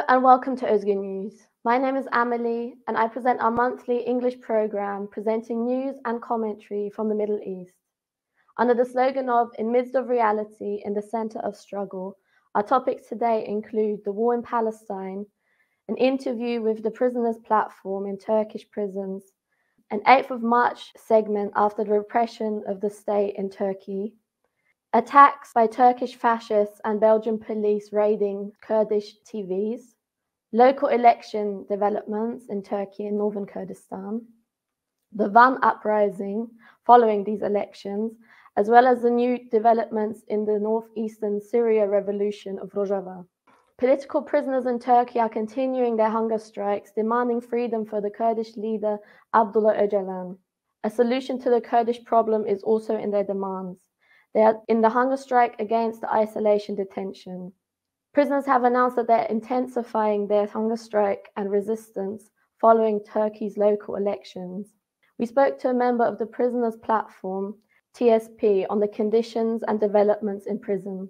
Hello and welcome to Özgür News. My name is Amelie and I present our monthly English program presenting news and commentary from the Middle East. Under the slogan of In Midst of Reality, in the Center of Struggle, our topics today include the war in Palestine, an interview with the Prisoners Platform in Turkish prisons, an 8th of March segment after the repression of the state in Turkey, attacks by Turkish fascists and Belgian police raiding Kurdish TVs, local election developments in Turkey and Northern Kurdistan, the Van uprising following these elections, as well as the new developments in the northeastern Syria revolution of Rojava. Political prisoners in Turkey are continuing their hunger strikes, demanding freedom for the Kurdish leader Abdullah Öcalan. A solution to the Kurdish problem is also in their demands. They are in the hunger strike against the isolation detention. Prisoners have announced that they're intensifying their hunger strike and resistance following Turkey's local elections. We spoke to a member of the Prisoners Platform, TSP, on the conditions and developments in prisons.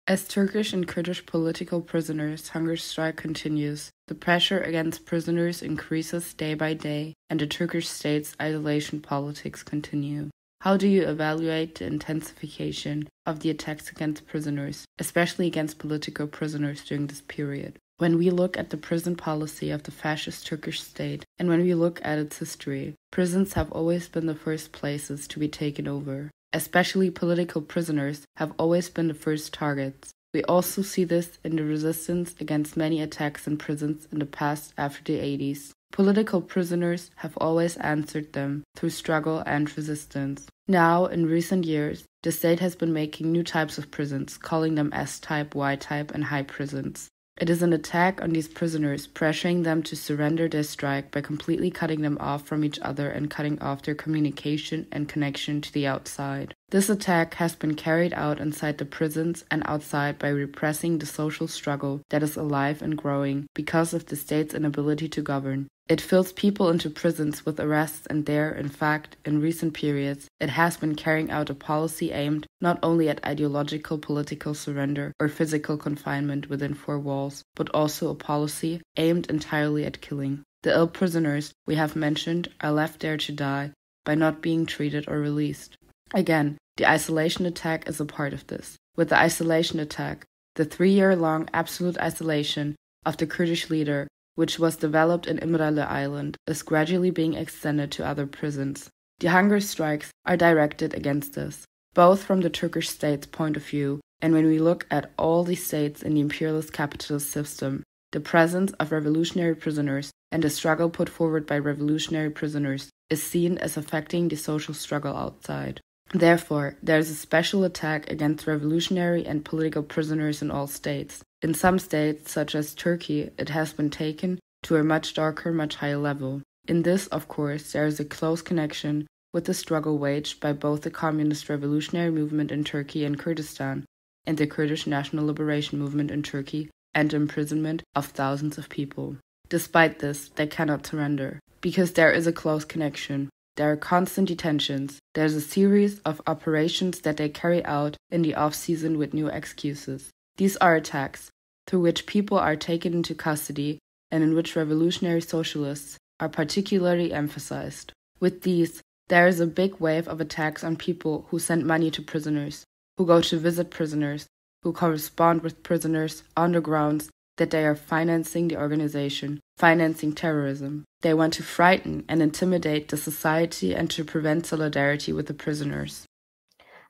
As Turkish and Kurdish political prisoners' hunger strike continues, the pressure against prisoners increases day by day, and the Turkish state's isolation politics continue. How do you evaluate the intensification of the attacks against prisoners, especially against political prisoners during this period? When we look at the prison policy of the fascist Turkish state, and when we look at its history, prisons have always been the first places to be taken over. Especially political prisoners have always been the first targets. We also see this in the resistance against many attacks in prisons in the past after the 80s. Political prisoners have always answered them through struggle and resistance. Now, in recent years, the state has been making new types of prisons, calling them S-type, Y-type, and high prisons. It is an attack on these prisoners, pressuring them to surrender their strike by completely cutting them off from each other and cutting off their communication and connection to the outside. This attack has been carried out inside the prisons and outside by repressing the social struggle that is alive and growing because of the state's inability to govern. It fills people into prisons with arrests, and there, in fact, in recent periods, it has been carrying out a policy aimed not only at ideological political surrender or physical confinement within four walls, but also a policy aimed entirely at killing. The ill prisoners we have mentioned are left there to die by not being treated or released. Again, the isolation attack is a part of this. With the isolation attack, the 3-year-long absolute isolation of the Kurdish leader, which was developed in Imrale Island, is gradually being extended to other prisons. The hunger strikes are directed against this, both from the Turkish state's point of view, and when we look at all the states in the imperialist capitalist system, the presence of revolutionary prisoners and the struggle put forward by revolutionary prisoners is seen as affecting the social struggle outside. Therefore, there is a special attack against revolutionary and political prisoners in all states. In some states, such as Turkey, it has been taken to a much darker, much higher level. In this, of course, there is a close connection with the struggle waged by both the communist revolutionary movement in Turkey and Kurdistan and the Kurdish national liberation movement in Turkey and the imprisonment of thousands of people. Despite this, they cannot surrender, because there is a close connection. There are constant detentions. There's a series of operations that they carry out in the off-season with new excuses. These are attacks through which people are taken into custody and in which revolutionary socialists are particularly emphasized. With these, there is a big wave of attacks on people who send money to prisoners, who go to visit prisoners, who correspond with prisoners on the grounds that they are financing the organization, financing terrorism. They want to frighten and intimidate the society and to prevent solidarity with the prisoners.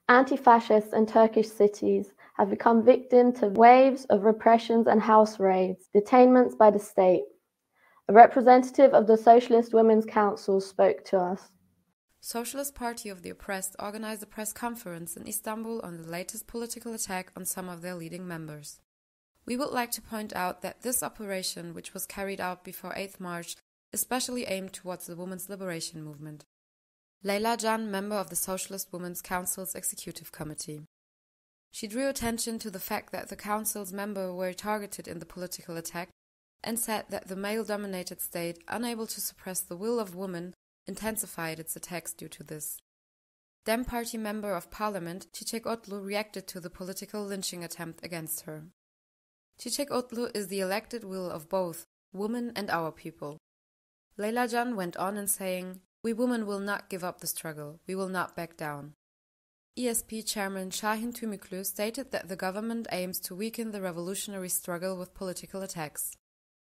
Anti-fascists in Turkish cities have become victim to waves of repressions and house raids, detainments by the state. A representative of the Socialist Women's Council spoke to us. Socialist Party of the Oppressed organized a press conference in Istanbul on the latest political attack on some of their leading members. We would like to point out that this operation, which was carried out before 8th March, is specially aimed towards the women's liberation movement. Leyla Can, member of the Socialist Women's Council's Executive Committee. She drew attention to the fact that the council's members were targeted in the political attack and said that the male-dominated state, unable to suppress the will of women, intensified its attacks due to this. Dem Party Member of Parliament Çiçek Otlu reacted to the political lynching attempt against her. Çiçek Otlu is the elected will of both women and our people. Leyla Can went on in saying, "We women will not give up the struggle. We will not back down." ESP Chairman Şahin Tümüklü stated that the government aims to weaken the revolutionary struggle with political attacks.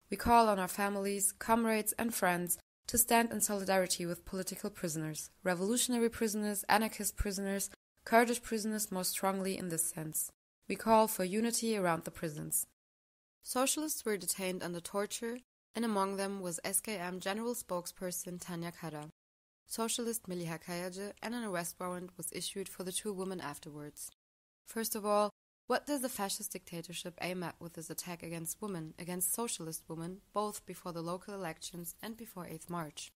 We call on our families, comrades and friends to stand in solidarity with political prisoners, revolutionary prisoners, anarchist prisoners, Kurdish prisoners most strongly in this sense. We call for unity around the prisons. Socialists were detained under torture, and among them was SKM General Spokesperson Tanya Kara. Socialist Miliha Kayacı, and an arrest warrant was issued for the two women afterwards. First of all, what does the fascist dictatorship aim at with this attack against women, against socialist women, both before the local elections and before 8th March?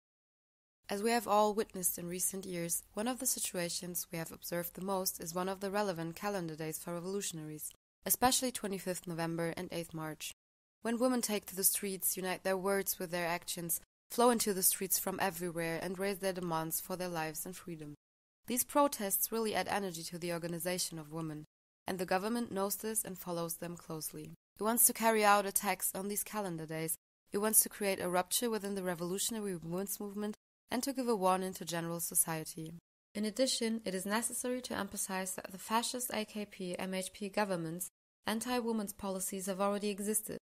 As we have all witnessed in recent years, one of the situations we have observed the most is one of the relevant calendar days for revolutionaries, especially 25th November and 8th March. When women take to the streets, unite their words with their actions, flow into the streets from everywhere and raise their demands for their lives and freedom. These protests really add energy to the organization of women, and the government knows this and follows them closely. It wants to carry out attacks on these calendar days. It wants to create a rupture within the revolutionary women's movement and to give a warning to general society. In addition, it is necessary to emphasize that the fascist AKP-MHP government's anti-women's policies have already existed,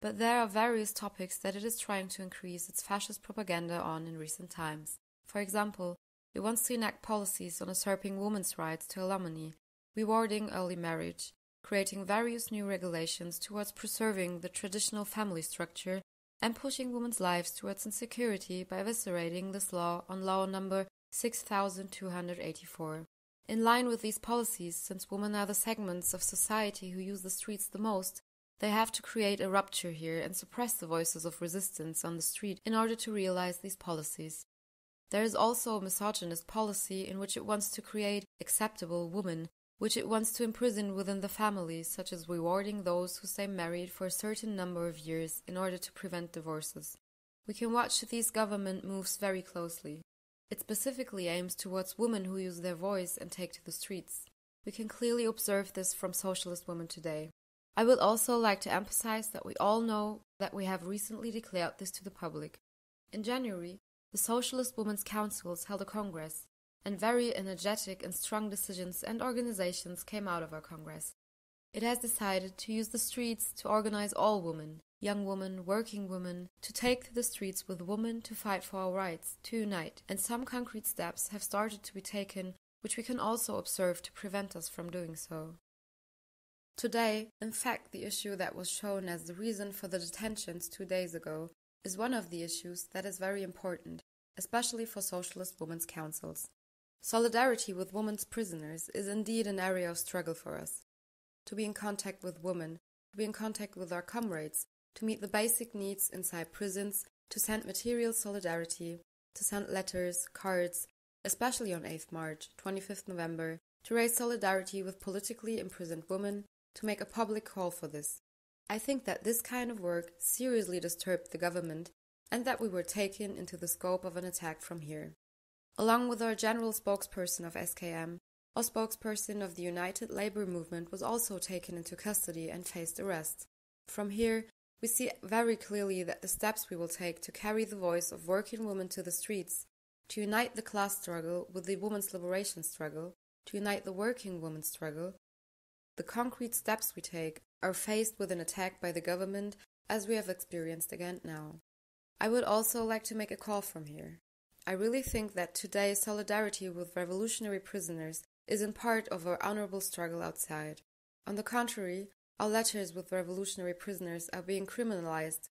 but there are various topics that it is trying to increase its fascist propaganda on in recent times. For example, it wants to enact policies on usurping women's rights to alimony, rewarding early marriage, creating various new regulations towards preserving the traditional family structure, and pushing women's lives towards insecurity by eviscerating this law on law number 6284. In line with these policies, since women are the segments of society who use the streets the most, they have to create a rupture here and suppress the voices of resistance on the street in order to realize these policies. There is also a misogynist policy in which it wants to create acceptable women, which it wants to imprison within the families, such as rewarding those who stay married for a certain number of years in order to prevent divorces. We can watch these government moves very closely. It specifically aims towards women who use their voice and take to the streets. We can clearly observe this from socialist women today. I would also like to emphasize that we all know that we have recently declared this to the public. In January, the Socialist Women's Councils held a congress, and very energetic and strong decisions and organizations came out of our congress. It has decided to use the streets to organize all women, young women, working women, to take to the streets with women to fight for our rights, to unite, and some concrete steps have started to be taken, which we can also observe to prevent us from doing so. Today, in fact, the issue that was shown as the reason for the detentions 2 days ago is one of the issues that is very important, especially for socialist women's councils. Solidarity with women's prisoners is indeed an area of struggle for us. To be in contact with women, to be in contact with our comrades, to meet the basic needs inside prisons, to send material solidarity, to send letters, cards, especially on 8th March, 25th November, to raise solidarity with politically imprisoned women, to make a public call for this. I think that this kind of work seriously disturbed the government and that we were taken into the scope of an attack from here. Along with our general spokesperson of SKM, our spokesperson of the United Labour Movement was also taken into custody and faced arrest. From here, we see very clearly that the steps we will take to carry the voice of working women to the streets, to unite the class struggle with the women's liberation struggle, to unite the working women's struggle, the concrete steps we take are faced with an attack by the government, as we have experienced again now. I would also like to make a call from here. I really think that today solidarity with revolutionary prisoners is in part of our honorable struggle outside. On the contrary, our letters with revolutionary prisoners are being criminalized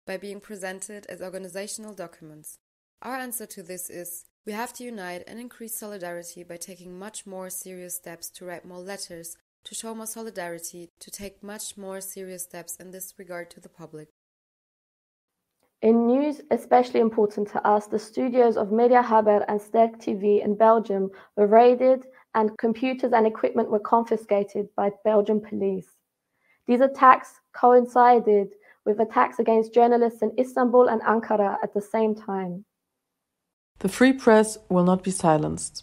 by being presented as organizational documents. Our answer to this is, we have to unite and increase solidarity by taking much more serious steps to write more letters, to show more solidarity, to take much more serious steps in this regard to the public. In news especially important to us, the studios of Media Haber and Sterk TV in Belgium were raided and computers and equipment were confiscated by Belgian police. These attacks coincided with attacks against journalists in Istanbul and Ankara at the same time. The free press will not be silenced.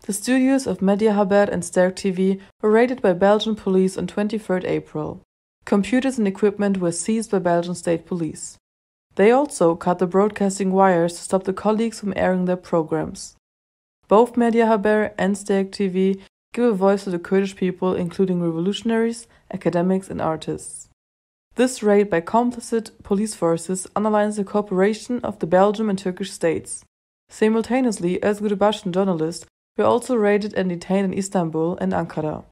The studios of Media Haber and Sterk TV were raided by Belgian police on 23rd April. Computers and equipment were seized by Belgian state police. They also cut the broadcasting wires to stop the colleagues from airing their programs. Both Media Haber and Sterk TV give a voice to the Kurdish people, including revolutionaries, academics, and artists. This raid by complicit police forces underlines the cooperation of the Belgian and Turkish states. Simultaneously, Özgür journalists were also raided and detained in Istanbul and Ankara.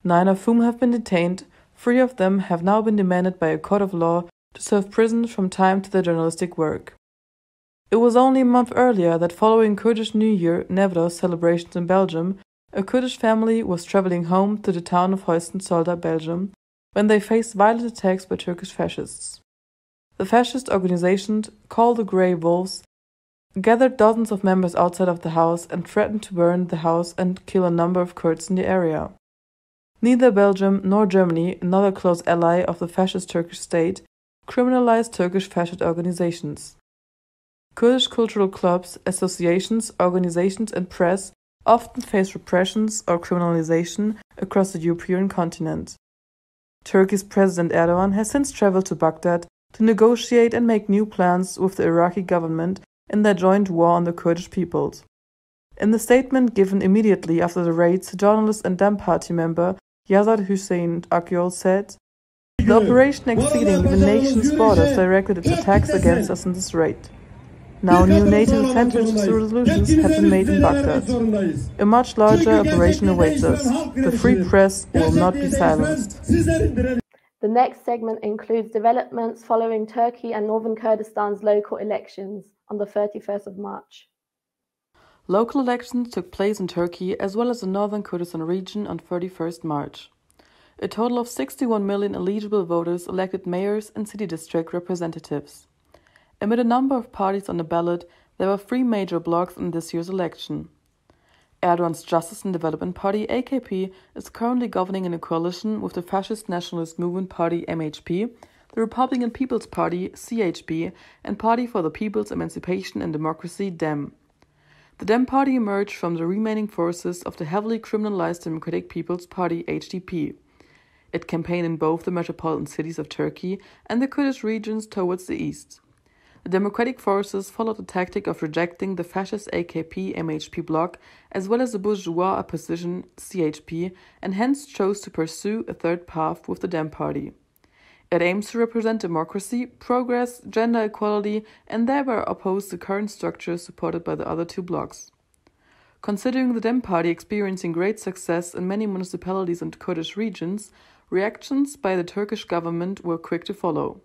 9 of whom have been detained. 3 of them have now been demanded by a court of law to serve prison from time to their journalistic work. It was only a month earlier that following Kurdish New Year Newroz celebrations in Belgium, a Kurdish family was traveling home to the town of Hoyesten-Zolder, Belgium, when they faced violent attacks by Turkish fascists. The fascist organization, called the Grey Wolves, gathered dozens of members outside of the house and threatened to burn the house and kill a number of Kurds in the area. Neither Belgium nor Germany, another close ally of the fascist Turkish state, criminalized Turkish fascist organizations. Kurdish cultural clubs, associations, organizations, and press often face repressions or criminalization across the European continent. Turkey's President Erdogan has since traveled to Baghdad to negotiate and make new plans with the Iraqi government in their joint war on the Kurdish peoples. In the statement given immediately after the raids, journalist and DEM party member Yazid Hussein Akyol said, "The operation exceeding even nations' borders directed its attacks against us in this raid. Now new NATO-centered resolutions have been made in Baghdad. A much larger operation awaits us. The free press will not be silenced." The next segment includes developments following Turkey and Northern Kurdistan's local elections on the 31st of March. Local elections took place in Turkey as well as the Northern Kurdistan region on 31st March. A total of 61 million eligible voters elected mayors and city district representatives. Amid a number of parties on the ballot, there were 3 major blocs in this year's election. Erdogan's Justice and Development Party, AKP, is currently governing in a coalition with the Fascist Nationalist Movement Party, MHP, the Republican People's Party, CHP, and Party for the People's Emancipation and Democracy, DEM. The DEM party emerged from the remaining forces of the heavily criminalized Democratic People's Party, HDP. It campaigned in both the metropolitan cities of Turkey and the Kurdish regions towards the east. The democratic forces followed the tactic of rejecting the fascist AKP-MHP bloc as well as the bourgeois opposition CHP, and hence chose to pursue a third path with the DEM party. It aims to represent democracy, progress, gender equality, and thereby oppose the current structure supported by the other 2 blocs. Considering the DEM party experiencing great success in many municipalities and Kurdish regions, reactions by the Turkish government were quick to follow.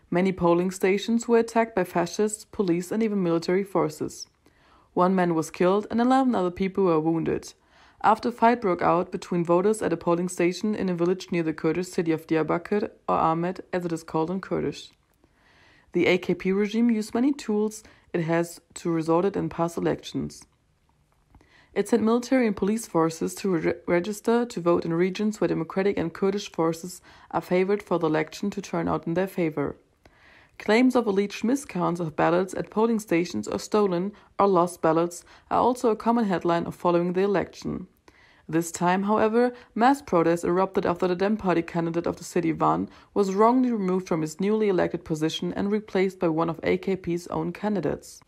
Many polling stations were attacked by fascists, police, and even military forces. 1 man was killed and 11 other people were wounded, after a fight broke out between voters at a polling station in a village near the Kurdish city of Diyarbakir, or Ahmed as it is called in Kurdish. The AKP regime used many tools it has to resort it in past elections. It sent military and police forces to register to vote in regions where Democratic and Kurdish forces are favored for the election to turn out in their favor. Claims of alleged miscounts of ballots at polling stations or stolen or lost ballots are also a common headline of following the election. This time, however, mass protests erupted after the DEM party candidate of the city Van was wrongly removed from his newly elected position and replaced by one of AKP's own candidates.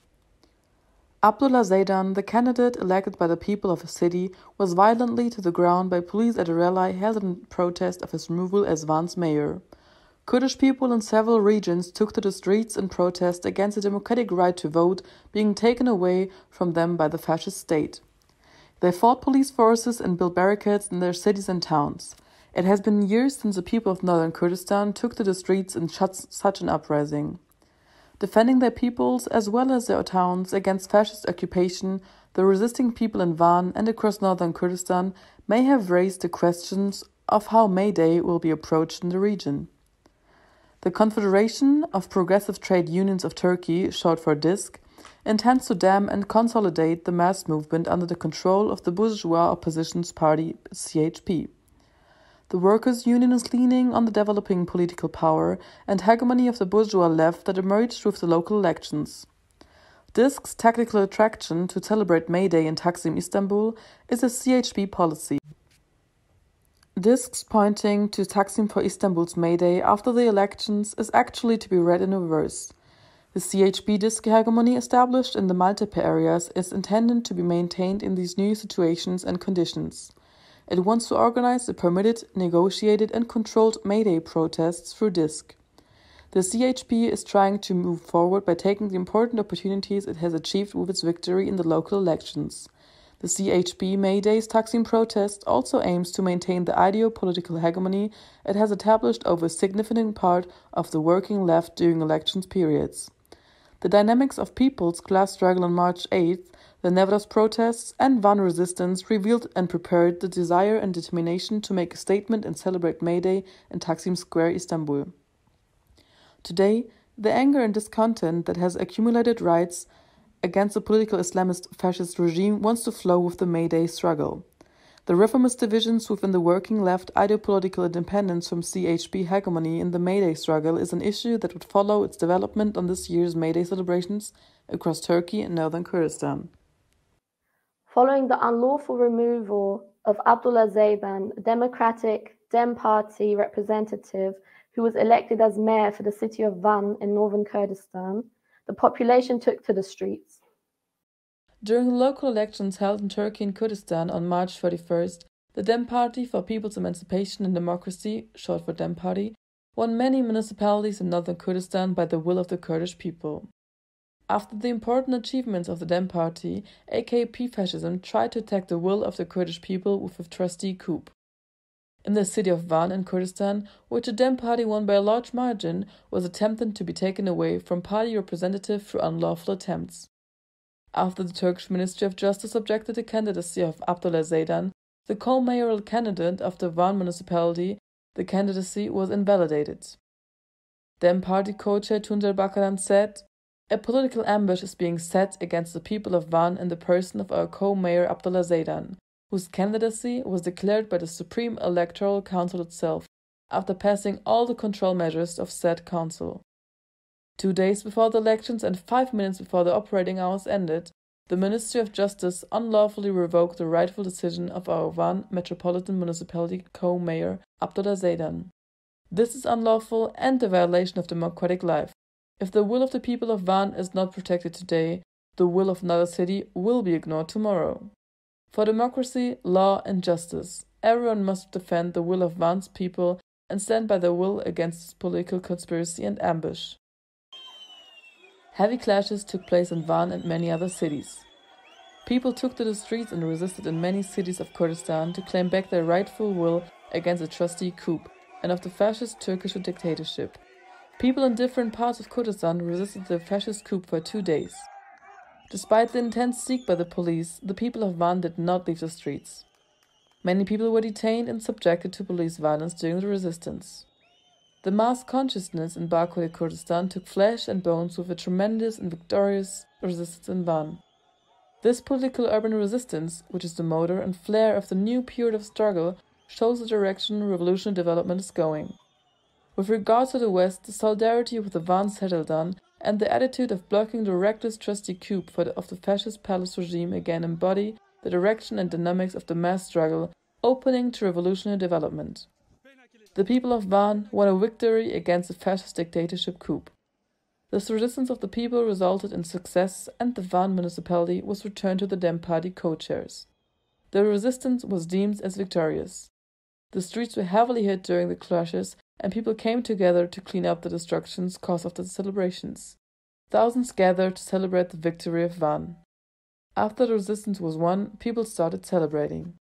Abdullah Zaydan, the candidate elected by the people of the city, was violently to the ground by police at a rally held in protest of his removal as Van's mayor. Kurdish people in several regions took to the streets in protest against the democratic right to vote being taken away from them by the fascist state. They fought police forces and built barricades in their cities and towns. It has been years since the people of Northern Kurdistan took to the streets in such an uprising. Defending their peoples as well as their towns against fascist occupation, the resisting people in Van and across Northern Kurdistan may have raised the questions of how May Day will be approached in the region. The Confederation of Progressive Trade Unions of Turkey, short for DISC, intends to dam and consolidate the mass movement under the control of the bourgeois opposition's party, CHP. The workers' union is leaning on the developing political power and hegemony of the bourgeois left that emerged with the local elections. DISC's tactical attraction to celebrate May Day in Taksim, Istanbul, is a CHP policy. Discs pointing to Taksim for Istanbul's May Day after the elections is actually to be read in reverse. The CHP disc hegemony established in the Maltepe areas is intended to be maintained in these new situations and conditions. It wants to organize the permitted, negotiated and controlled May Day protests through disc. The CHP is trying to move forward by taking the important opportunities it has achieved with its victory in the local elections. The CHP May Day's Taksim protest also aims to maintain the ideo-political hegemony it has established over a significant part of the working left during elections periods. The dynamics of people's class struggle on March 8th, the Nevros protests and Van resistance revealed and prepared the desire and determination to make a statement and celebrate May Day in Taksim Square, Istanbul. Today, the anger and discontent that has accumulated rights against the political Islamist fascist regime wants to flow with the May Day struggle. The reformist divisions within the working left ideopolitical independence from CHP hegemony in the May Day struggle is an issue that would follow its development on this year's May Day celebrations across Turkey and Northern Kurdistan. Following the unlawful removal of Abdullah Zeydan, a Democratic Dem Party representative who was elected as mayor for the city of Van in Northern Kurdistan, the population took to the streets. During the local elections held in Turkey and Kurdistan on March 31st, the Dem Party for People's Emancipation and Democracy, short for Dem Party, won many municipalities in northern Kurdistan by the will of the Kurdish people. After the important achievements of the Dem Party, AKP fascism tried to attack the will of the Kurdish people with a trustee coup. In the city of Van in Kurdistan, which the Dem Party won by a large margin, was attempted to be taken away from party representative through unlawful attempts. After the Turkish Ministry of Justice objected the candidacy of Abdullah Zeydan, the co-mayoral candidate of the Van municipality, the candidacy was invalidated. Dem Party co-chair Tuncer Bakaran said, "A political ambush is being set against the people of Van in the person of our co-mayor Abdullah Zeydan, whose candidacy was declared by the Supreme Electoral Council itself, after passing all the control measures of said council." 2 days before the elections and 5 minutes before the operating hours ended, the Ministry of Justice unlawfully revoked the rightful decision of our Van Metropolitan Municipality co-mayor Abdullah Zeydan. This is unlawful and a violation of democratic life. If the will of the people of Van is not protected today, the will of another city will be ignored tomorrow. For democracy, law and justice, everyone must defend the will of Van's people and stand by their will against political conspiracy and ambush. Heavy clashes took place in Van and many other cities. People took to the streets and resisted in many cities of Kurdistan to claim back their rightful will against the trustee coup and of the fascist Turkish dictatorship. People in different parts of Kurdistan resisted the fascist coup for 2 days. Despite the intense siege by the police, the people of Van did not leave the streets. Many people were detained and subjected to police violence during the resistance. The mass consciousness in Baku Kurdistan took flesh and bones with a tremendous and victorious resistance in Van. This political urban resistance, which is the motor and flair of the new period of struggle, shows the direction revolutionary development is going. With regard to the West, the solidarity with the Van settled on, and the attitude of blocking the reckless trustee coup of the fascist palace regime again embody the direction and dynamics of the mass struggle, opening to revolutionary development. The people of Van won a victory against the fascist dictatorship coup. This resistance of the people resulted in success, and the Van municipality was returned to the Dem Party co-chairs. The resistance was deemed as victorious. The streets were heavily hit during the clashes, and people came together to clean up the destructions caused of the celebrations. Thousands gathered to celebrate the victory of Van. After the resistance was won, people started celebrating.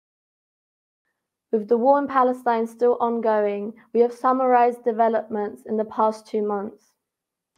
With the war in Palestine still ongoing, we have summarized developments in the past 2 months.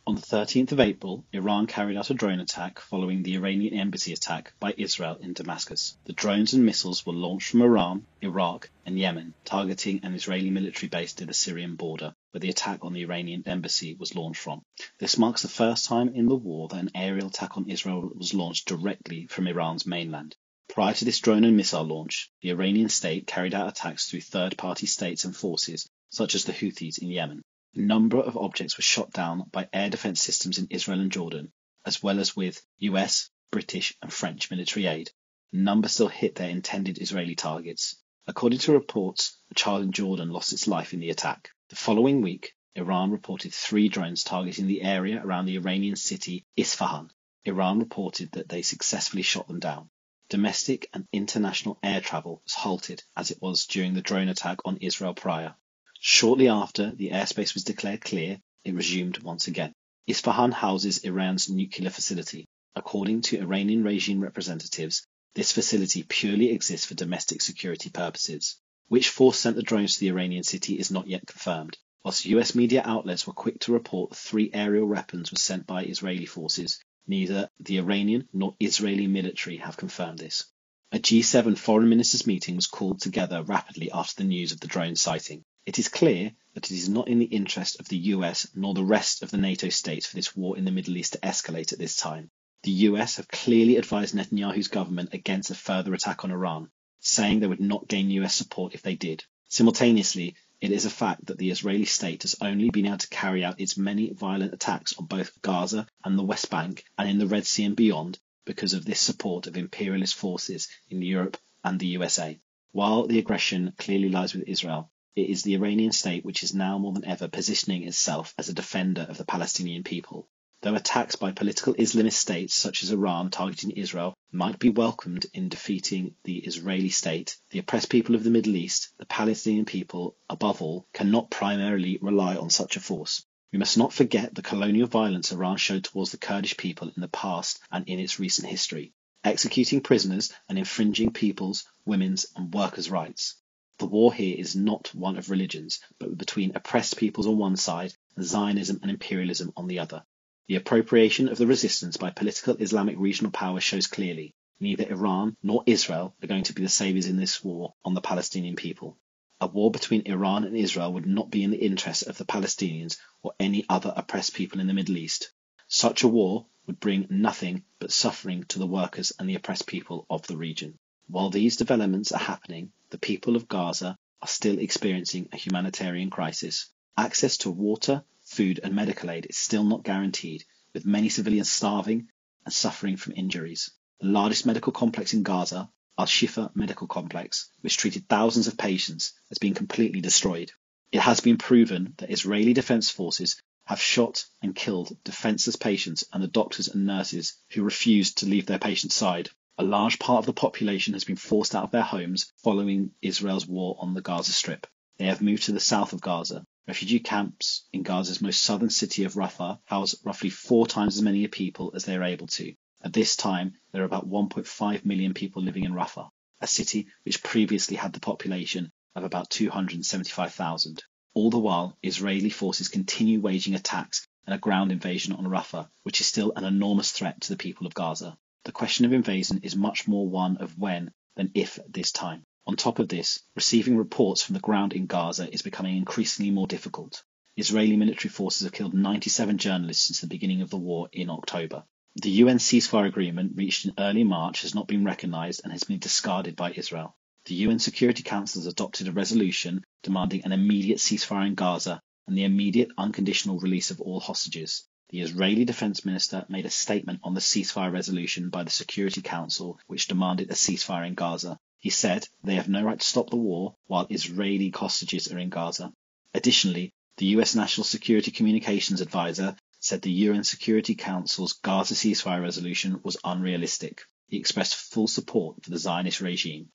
On the 13th of April, Iran carried out a drone attack following the Iranian embassy attack by Israel in Damascus. The drones and missiles were launched from Iran, Iraq, and Yemen, targeting an Israeli military base near the Syrian border, where the attack on the Iranian embassy was launched from. This marks the first time in the war that an aerial attack on Israel was launched directly from Iran's mainland. Prior to this drone and missile launch, the Iranian state carried out attacks through third-party states and forces, such as the Houthis in Yemen. A number of objects were shot down by air defense systems in Israel and Jordan, as well as with US, British and French military aid. A number still hit their intended Israeli targets. According to reports, a child in Jordan lost its life in the attack. The following week, Iran reported 3 drones targeting the area around the Iranian city Isfahan. Iran reported that they successfully shot them down. Domestic and international air travel was halted as it was during the drone attack on Israel prior. Shortly after the airspace was declared clear, it resumed once again. Isfahan houses Iran's nuclear facility. According to Iranian regime representatives, this facility purely exists for domestic security purposes. Which force sent the drones to the Iranian city is not yet confirmed. Whilst US media outlets were quick to report 3 aerial weapons were sent by Israeli forces, neither the Iranian nor Israeli military have confirmed this. A G7 foreign ministers meeting was called together rapidly after the news of the drone sighting. It is clear that it is not in the interest of the US nor the rest of the NATO states for this war in the Middle East to escalate at this time. The US have clearly advised Netanyahu's government against a further attack on Iran, saying they would not gain US support if they did. Simultaneously, it is a fact that the Israeli state has only been able to carry out its many violent attacks on both Gaza and the West Bank and in the Red Sea and beyond because of this support of imperialist forces in Europe and the USA. While the aggression clearly lies with Israel, it is the Iranian state which is now more than ever positioning itself as a defender of the Palestinian people. Though attacks by political Islamist states such as Iran targeting Israel might be welcomed in defeating the Israeli state, the oppressed people of the Middle East, the Palestinian people, above all, cannot primarily rely on such a force. We must not forget the colonial violence Iran showed towards the Kurdish people in the past and in its recent history, executing prisoners and infringing people's, women's and workers' rights. The war here is not one of religions, but between oppressed peoples on one side and Zionism and imperialism on the other. The appropriation of the resistance by political Islamic regional powers shows clearly neither Iran nor Israel are going to be the saviors in this war on the Palestinian people. A war between Iran and Israel would not be in the interest of the Palestinians or any other oppressed people in the Middle East. Such a war would bring nothing but suffering to the workers and the oppressed people of the region. While these developments are happening, the people of Gaza are still experiencing a humanitarian crisis. Access to water, food and medical aid is still not guaranteed, with many civilians starving and suffering from injuries. The largest medical complex in Gaza, Al-Shifa Medical Complex, which treated thousands of patients, has been completely destroyed. It has been proven that Israeli defense forces have shot and killed defenseless patients and the doctors and nurses who refused to leave their patients' side. A large part of the population has been forced out of their homes following Israel's war on the Gaza Strip. They have moved to the south of Gaza. Refugee camps in Gaza's most southern city of Rafah house roughly 4 times as many people as they are able to. At this time, there are about 1.5 million people living in Rafah, a city which previously had the population of about 275,000. All the while, Israeli forces continue waging attacks and a ground invasion on Rafah, which is still an enormous threat to the people of Gaza. The question of invasion is much more one of when than if at this time. On top of this, receiving reports from the ground in Gaza is becoming increasingly more difficult. Israeli military forces have killed 97 journalists since the beginning of the war in October. The UN ceasefire agreement reached in early March has not been recognised and has been discarded by Israel. The UN Security Council has adopted a resolution demanding an immediate ceasefire in Gaza and the immediate unconditional release of all hostages. The Israeli Defense Minister made a statement on the ceasefire resolution by the Security Council which demanded a ceasefire in Gaza. He said they have no right to stop the war while Israeli hostages are in Gaza. Additionally, the US National Security Communications Advisor said the UN Security Council's Gaza ceasefire resolution was unrealistic. He expressed full support for the Zionist regime.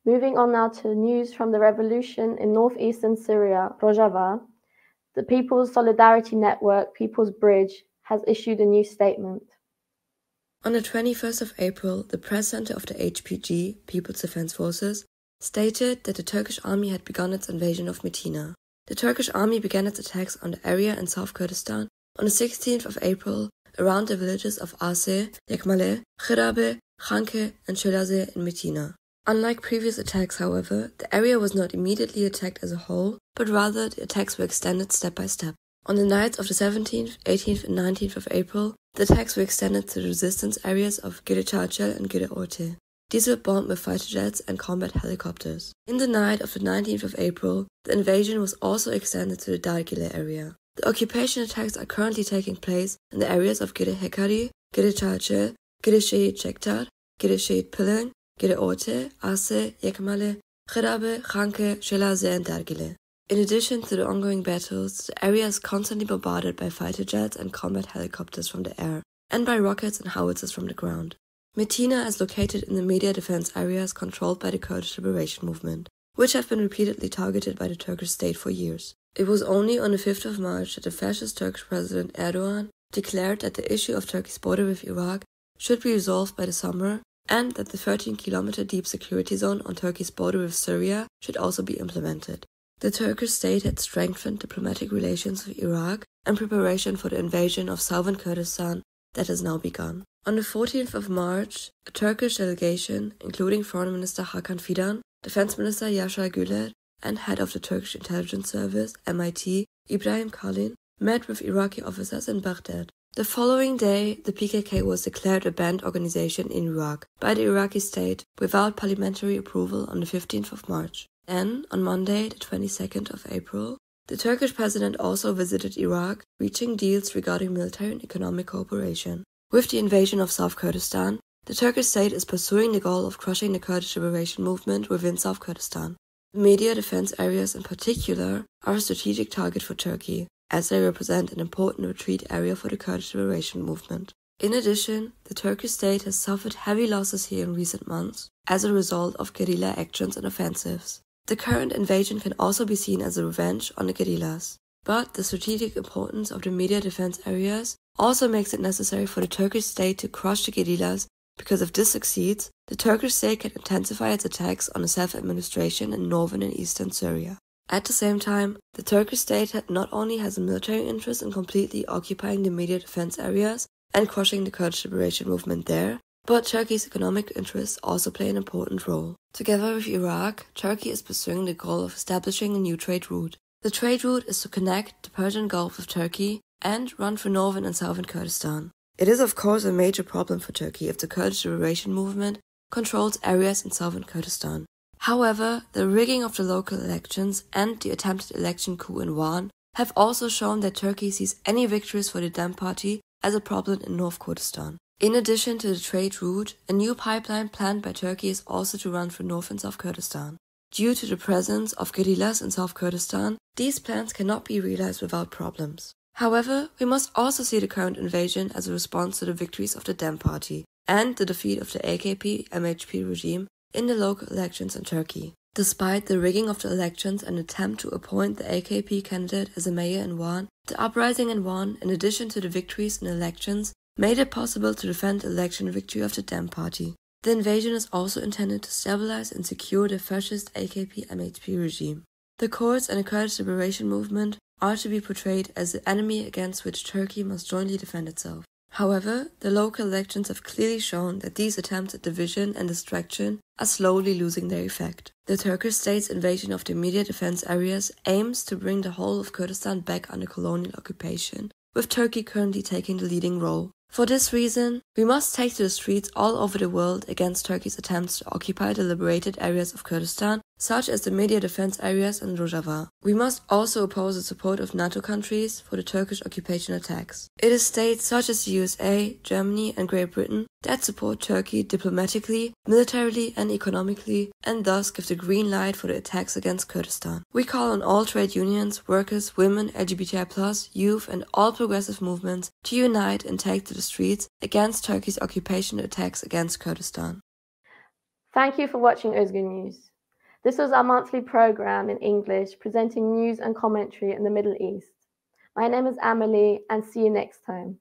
Moving on now to news from the revolution in northeastern Syria, Rojava, the People's Solidarity Network, People's Bridge, has issued a new statement. On the 21st of April, the press center of the HPG, People's Defense Forces, stated that the Turkish army had begun its invasion of Metina. The Turkish army began its attacks on the area in South Kurdistan on the 16th of April around the villages of Ase, Yekmale, Khirabe, Khanke and Shelaze in Metina. Unlike previous attacks, however, the area was not immediately attacked as a whole, but rather the attacks were extended step by step. On the nights of the 17th, 18th and 19th of April, the attacks were extended to the resistance areas of Gide Chachel and Gide Orte. These were bombed with fighter jets and combat helicopters. In the night of the 19th of April, the invasion was also extended to the Dargile area. The occupation attacks are currently taking place in the areas of Gide Hekari, Gide Chachel, Gide Shehid Shektar, Gide Shehid Pilang, Gireote, Ase, Yekmale, Khirabe, Khanke, Shelaze, and Dargile. In addition to the ongoing battles, the area is constantly bombarded by fighter jets and combat helicopters from the air, and by rockets and howitzers from the ground. Metina is located in the media defense areas controlled by the Kurdish Liberation Movement, which have been repeatedly targeted by the Turkish state for years. It was only on the 5th of March that the fascist Turkish President Erdogan declared that the issue of Turkey's border with Iraq should be resolved by the summer, and that the 13-kilometer deep security zone on Turkey's border with Syria should also be implemented. The Turkish state had strengthened diplomatic relations with Iraq in preparation for the invasion of southern Kurdistan that has now begun. On the 14th of March, a Turkish delegation, including Foreign Minister Hakan Fidan, Defense Minister Yaşar Güler, and head of the Turkish Intelligence Service, MIT, Ibrahim Kalin, met with Iraqi officers in Baghdad. The following day, the PKK was declared a banned organization in Iraq by the Iraqi state without parliamentary approval on the 15th of March. Then, on Monday, the 22nd of April, the Turkish president also visited Iraq, reaching deals regarding military and economic cooperation. With the invasion of South Kurdistan, the Turkish state is pursuing the goal of crushing the Kurdish liberation movement within South Kurdistan. The media defense areas in particular are a strategic target for Turkey, as they represent an important retreat area for the Kurdish liberation movement. In addition, the Turkish state has suffered heavy losses here in recent months as a result of guerrilla actions and offensives. The current invasion can also be seen as a revenge on the guerrillas. But the strategic importance of the media defense areas also makes it necessary for the Turkish state to crush the guerrillas, because if this succeeds, the Turkish state can intensify its attacks on the self-administration in northern and eastern Syria. At the same time, the Turkish state not only has a military interest in completely occupying the media defense areas and crushing the Kurdish liberation movement there, but Turkey's economic interests also play an important role. Together with Iraq, Turkey is pursuing the goal of establishing a new trade route. The trade route is to connect the Persian Gulf with Turkey and run through northern and southern Kurdistan. It is of course a major problem for Turkey if the Kurdish liberation movement controls areas in southern Kurdistan. However, the rigging of the local elections and the attempted election coup in Van have also shown that Turkey sees any victories for the Dem party as a problem in North Kurdistan. In addition to the trade route, a new pipeline planned by Turkey is also to run through North and South Kurdistan. Due to the presence of guerrillas in South Kurdistan, these plans cannot be realized without problems. However, we must also see the current invasion as a response to the victories of the Dem party and the defeat of the AKP-MHP regime in the local elections in Turkey. Despite the rigging of the elections and attempt to appoint the AKP candidate as a mayor in Van, the uprising in Van, in addition to the victories in elections, made it possible to defend the election victory of the Dem party. The invasion is also intended to stabilize and secure the fascist AKP-MHP regime. The Kurds and the Kurdish liberation movement are to be portrayed as the enemy against which Turkey must jointly defend itself. However, the local elections have clearly shown that these attempts at division and distraction are slowly losing their effect. The Turkish state's invasion of the immediate defense areas aims to bring the whole of Kurdistan back under colonial occupation, with Turkey currently taking the leading role. For this reason, we must take to the streets all over the world against Turkey's attempts to occupy the liberated areas of Kurdistan, such as the media defense areas in Rojava. We must also oppose the support of NATO countries for the Turkish occupation attacks. It is states such as the USA, Germany, and Great Britain that support Turkey diplomatically, militarily, and economically, and thus give the green light for the attacks against Kurdistan. We call on all trade unions, workers, women, LGBTI+, youth, and all progressive movements to unite and take to the streets against Turkey's occupation attacks against Kurdistan. Thank you for watching Özgür News. This was our monthly program in English presenting news and commentary in the Middle East. My name is Amelie, and see you next time.